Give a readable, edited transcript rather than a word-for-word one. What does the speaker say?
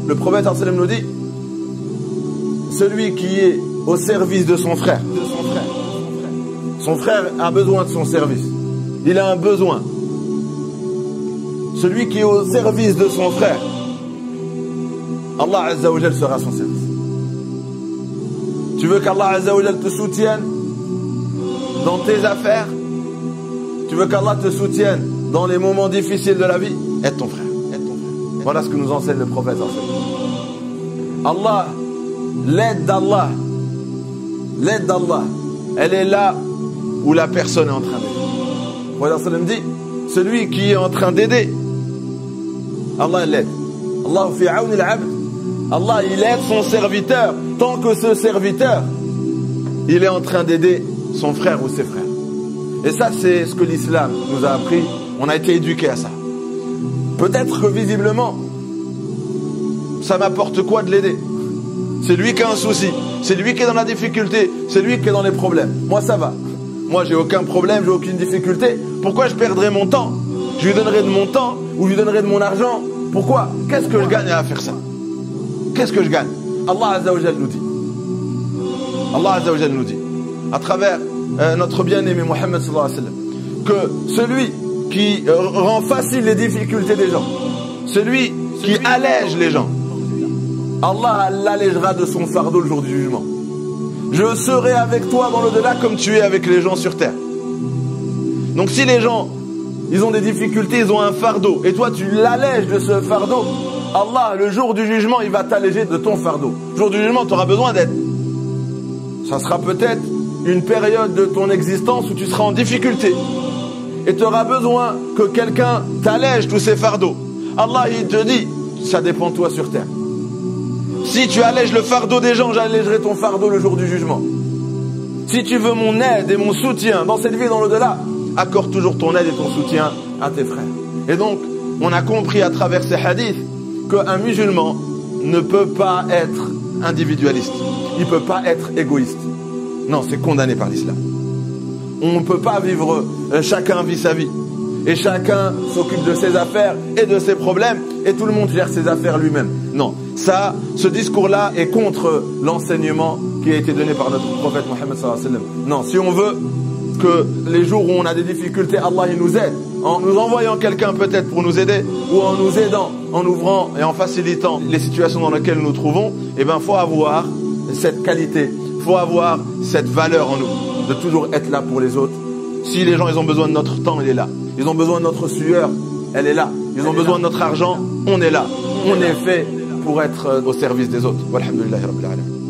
Le prophète sallam nous dit, celui qui est au service de son frère, son frère a besoin de son service. Il a un besoin. Celui qui est au service de son frère, Allah Azza wa Jal sera à son service. Tu veux qu'Allah Azza wa Jal te soutienne dans tes affaires? Tu veux qu'Allah te soutienne dans les moments difficiles de la vie? Aide ton frère. Voilà ce que nous enseigne le prophète. Allah, l'aide d'Allah, elle est là où la personne est en train d'aider. Le prophète sallam dit, celui qui est en train d'aider, Allah l'aide. Allah fi aoun al-abd. Allah, il aide son serviteur tant que ce serviteur, il est en train d'aider son frère ou ses frères. Et ça, c'est ce que l'islam nous a appris. On a été éduqués à ça. Peut-être que visiblement, ça m'apporte quoi de l'aider? C'est lui qui a un souci, c'est lui qui est dans la difficulté, c'est lui qui est dans les problèmes. Moi, ça va. Moi, j'ai aucun problème, j'ai aucune difficulté. Pourquoi je perdrais mon temps? Je lui donnerais de mon temps ou je lui donnerais de mon argent. Pourquoi? Qu'est-ce que je gagne à faire ça? Qu'est-ce que je gagne? Allah Azza wa Jal nous dit. Allah Azza wa Jal nous dit, à travers notre bien-aimé Mohammed sallallahu alayhi wa sallam, que celui qui rend facile les difficultés des gens, celui qui allège les gens, Allah l'allégera de son fardeau le jour du jugement. Je serai avec toi dans l'au-delà comme tu es avec les gens sur terre. Donc si les gens, ils ont des difficultés, ils ont un fardeau, et toi tu l'allèges de ce fardeau, Allah, le jour du jugement, il va t'alléger de ton fardeau. Le jour du jugement, tu auras besoin d'aide. Ça sera peut-être une période de ton existence où tu seras en difficulté. Et tu auras besoin que quelqu'un t'allège tous ces fardeaux. Allah, il te dit, ça dépend de toi sur terre. Si tu allèges le fardeau des gens, j'allégerai ton fardeau le jour du jugement. Si tu veux mon aide et mon soutien dans cette vie et dans l'au-delà, accorde toujours ton aide et ton soutien à tes frères. Et donc, on a compris à travers ces hadiths qu'un musulman ne peut pas être individualiste. Il ne peut pas être égoïste. Non, c'est condamné par l'islam. On ne peut pas vivre, chacun vit sa vie. Et chacun s'occupe de ses affaires et de ses problèmes. Et tout le monde gère ses affaires lui-même. Non, ça, ce discours-là est contre l'enseignement qui a été donné par notre prophète Mohammed sallallahu alayhi wa sallam. Non, si on veut que les jours où on a des difficultés, Allah il nous aide, en nous envoyant quelqu'un peut-être pour nous aider, ou en nous aidant, en ouvrant et en facilitant les situations dans lesquelles nous nous trouvons, eh bien, faut avoir cette qualité, faut avoir cette valeur en nous, de toujours être là pour les autres. Si les gens, ils ont besoin de notre temps, il est là. Ils ont besoin de notre sueur, elle est là. Ils ont besoin de notre argent, on est là. On est fait pour être au service des autres. Walhamdulillahi Rabbil Alamin.